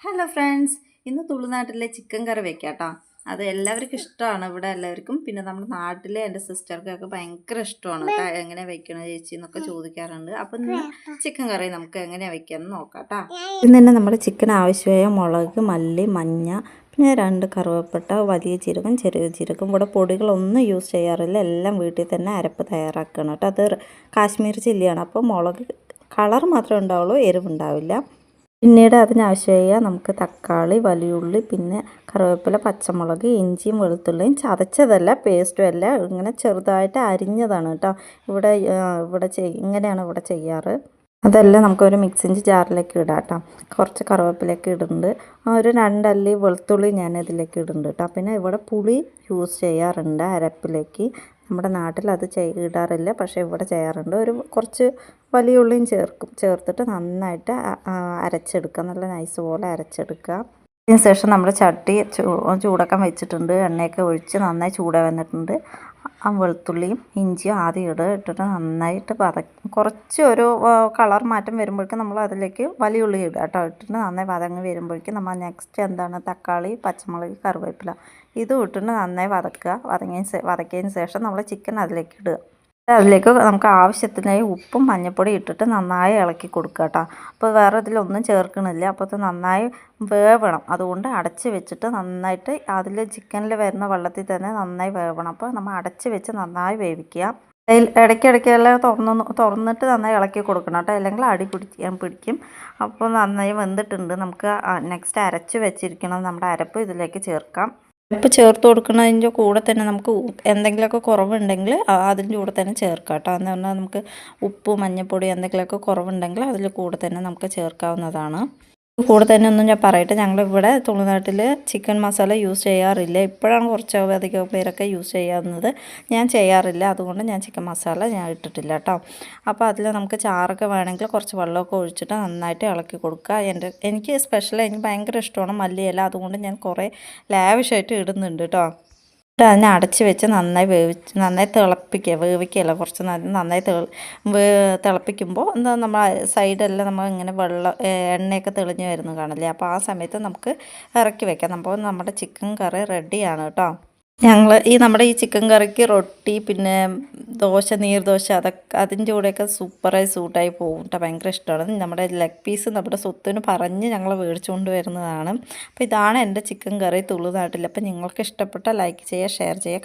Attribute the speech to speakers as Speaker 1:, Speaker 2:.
Speaker 1: Hello friends, ഇന്ന് തുളുനാട്ടിലെ chicken കറി വെക്കാട്ടോ. അത് എല്ലാവർക്കും ഇഷ്ടമാണ്, ഇവിടെ എല്ലാവർക്കും. പിന്നെ നമ്മുടെ നാട്ടിലെ എൻ്റെ സിസ്റ്റർക്കൊക്കെ ഭയങ്കര ഇഷ്ടമാണ് കേട്ടോ. എങ്ങനെ വെക്കണം ചേച്ചി എന്നൊക്കെ ചോദിക്കാറുണ്ട്. അപ്പം ഇന്ന് ചിക്കൻ കറി നമുക്ക് എങ്ങനെയാണ് വെക്കാമെന്ന് നോക്കാം കേട്ടോ. ഇന്ന് തന്നെ നമ്മുടെ ചിക്കൻ ആവശ്യമായ മുളക്, മല്ലി, മഞ്ഞ, പിന്നെ 2 കറുവപ്പട്ട, വലിയ ജീരകം, ചെറിയ ജീരകം. ഇവിടെ പൊടികളൊന്നും യൂസ് ചെയ്യാറില്ല, എല്ലാം വീട്ടിൽ തന്നെ അരപ്പ് തയ്യാറാക്കണം കേട്ടോ. അത് കാശ്മീർ ചില്ലിയാണ്, അപ്പോൾ മുളക് കളർ മാത്രമേ ഉണ്ടാവുള്ളൂ, എരിവുണ്ടാവില്ല. പിന്നീട് അതിനാവശ്യമായ നമുക്ക് തക്കാളി, വലിയുള്ളി, പിന്നെ കറിവേപ്പില, പച്ചമുളക്, ഇഞ്ചിയും വെളുത്തുള്ളിയും ചതച്ചതല്ല, പേസ്റ്റും അല്ല, ഇങ്ങനെ ചെറുതായിട്ട് അരിഞ്ഞതാണ് കേട്ടോ. ഇവിടെ ഇങ്ങനെയാണ് ഇവിടെ ചെയ്യാറ്. അതെല്ലാം നമുക്കൊരു മിക്സിൻ്റെ ജാറിലേക്ക് ഇടാം കേട്ടോ. കുറച്ച് കറിവേപ്പിലേക്ക് ഇടുന്നുണ്ട്, ഒരു 2 അല്ലി വെളുത്തുള്ളി ഞാൻ ഇതിലേക്ക് ഇടുന്നുണ്ട് കേട്ടോ. പിന്നെ ഇവിടെ പുളി യൂസ് ചെയ്യാറുണ്ട് അരപ്പിലേക്ക്. നമ്മുടെ നാട്ടിൽ അത് ഇടാറില്ല, പക്ഷേ ഇവിടെ ചെയ്യാറുണ്ട്. കുറച്ച് വലിയ ഉള്ളിയും ചേർത്തിട്ട് നന്നായിട്ട് അരച്ചെടുക്കുക, നല്ല നൈസ് പോലെ അരച്ചെടുക്കുക. അതിന് ശേഷം നമ്മുടെ ചട്ടി ചൂടാക്കാൻ വെച്ചിട്ടുണ്ട്, എണ്ണയൊക്കെ ഒഴിച്ച് നന്നായി ചൂടായി വന്നിട്ടുണ്ട്. ആ വെളുത്തുള്ളിയും ഇഞ്ചിയും ആദ്യം ഇട്ടിട്ട് നന്നായിട്ട് കുറച്ച് ഒരു കളർ മാറ്റം വരുമ്പോഴേക്കും നമ്മൾ അതിലേക്ക് വലിയ ഉള്ളി ഇടുക കേട്ടോ. ഇട്ടിട്ട് നന്നായി വതങ്ങി വരുമ്പോഴേക്കും നമ്മൾ നെക്സ്റ്റ് എന്താണ്, തക്കാളി, പച്ചമുളക്, കറിവേപ്പില ഇതും ഇട്ടിട്ട് നന്നായി വതക്കിയതിന് ശേഷം നമ്മൾ ചിക്കൻ അതിലേക്ക് ഇടുക. അതിലേക്ക് നമുക്ക് ആവശ്യത്തിനായി ഉപ്പും മഞ്ഞൾപ്പൊടി ഇട്ടിട്ട് നന്നായി ഇളക്കി കൊടുക്കുക കേട്ടോ. അപ്പോൾ വേറെ ഇതിലൊന്നും ചേർക്കണില്ല. അപ്പോൾ അത് നന്നായി വേവണം, അതുകൊണ്ട് അടച്ച് വെച്ചിട്ട് നന്നായിട്ട് അതിൽ ചിക്കനിൽ വരുന്ന വെള്ളത്തിൽ തന്നെ നന്നായി വേവണം. അപ്പോൾ നമ്മൾ അടച്ച് വെച്ച് നന്നായി വേവിക്കുക. ഇടയ്ക്കിടയ്ക്കെല്ലാം തുറന്നിട്ട് നന്നായി ഇളക്കി കൊടുക്കണം കേട്ടോ, അല്ലെങ്കിൽ അടി പിടിക്കും. അപ്പോൾ നന്നായി വെന്തിട്ടുണ്ട്. നമുക്ക് നെക്സ്റ്റ് അരച്ച് വെച്ചിരിക്കണം നമ്മുടെ അരപ്പ് ഇതിലേക്ക് ചേർക്കാം. അരപ്പ് ചേർത്ത് കൊടുക്കുന്നതിൻ്റെ കൂടെ തന്നെ നമുക്ക് എന്തെങ്കിലുമൊക്കെ കുറവുണ്ടെങ്കിൽ അതിൻ്റെ കൂടെ തന്നെ ചേർക്കാം കേട്ടോ. എന്ന് പറഞ്ഞാൽ നമുക്ക് ഉപ്പ്, മഞ്ഞൾപ്പൊടി എന്തെങ്കിലുമൊക്കെ കുറവുണ്ടെങ്കിൽ അതിൽ കൂടെ തന്നെ നമുക്ക് ചേർക്കാവുന്നതാണ്. കൂടെ തന്നെ ഒന്നും ഞാൻ പറയട്ടെ, ഞങ്ങളിവിടെ തുളുനാട്ടിൽ ചിക്കൻ മസാല യൂസ് ചെയ്യാറില്ല. ഇപ്പോഴാണ് കുറച്ചധികം പേരൊക്കെ യൂസ് ചെയ്യാവുന്നത്, ഞാൻ ചെയ്യാറില്ല. അതുകൊണ്ട് ഞാൻ ചിക്കൻ മസാല ഇട്ടിട്ടില്ല കേട്ടോ. അപ്പോൾ അതിൽ നമുക്ക് ചാറൊക്കെ വേണമെങ്കിൽ കുറച്ച് വെള്ളമൊക്കെ ഒഴിച്ചിട്ട് നന്നായിട്ട് ഇളക്കി കൊടുക്കുക. എനിക്ക് എനിക്ക് ഭയങ്കര ഇഷ്ടമാണ് മല്ലിയില, അതുകൊണ്ട് ഞാൻ കുറേ ലാവിഷായിട്ട് ഇടുന്നുണ്ട് കേട്ടോ. അതിനെ അടച്ച് വെച്ച് നന്നായി വേവിക്കുകയല്ല, കുറച്ച് നന്നായി തിളപ്പിക്കുമ്പോൾ എന്താ നമ്മൾ സൈഡെല്ലാം നമ്മൾ ഇങ്ങനെ എണ്ണയൊക്കെ തെളിഞ്ഞ് വരുന്നത് കാണില്ലേ. അപ്പോൾ ആ സമയത്ത് നമുക്ക് ഇറക്കി വെക്കാം. അപ്പോൾ നമ്മുടെ ചിക്കൻ കറി റെഡിയാണ് കേട്ടോ. നമ്മുടെ ഈ ചിക്കൻ കറിക്ക് റൊട്ടി, പിന്നെ നീർദോശ, അതിൻ്റെ കൂടെയൊക്കെ സൂപ്പറായി സൂട്ടായി പോകും കേട്ടോ. ഭയങ്കര ഇഷ്ടമാണ്. നമ്മുടെ ലെഗ് പീസ് നമ്മുടെ സ്വത്തിന് പറഞ്ഞ് ഞങ്ങൾ മേടിച്ചുകൊണ്ട് വരുന്നതാണ്. അപ്പോൾ ഇതാണ് എൻ്റെ ചിക്കൻ കറി തുളുനാട്ടിൽ. അപ്പോൾ നിങ്ങൾക്ക് ഇഷ്ടപ്പെട്ട ലൈക്ക് ചെയ്യുക, ഷെയർ ചെയ്യുക.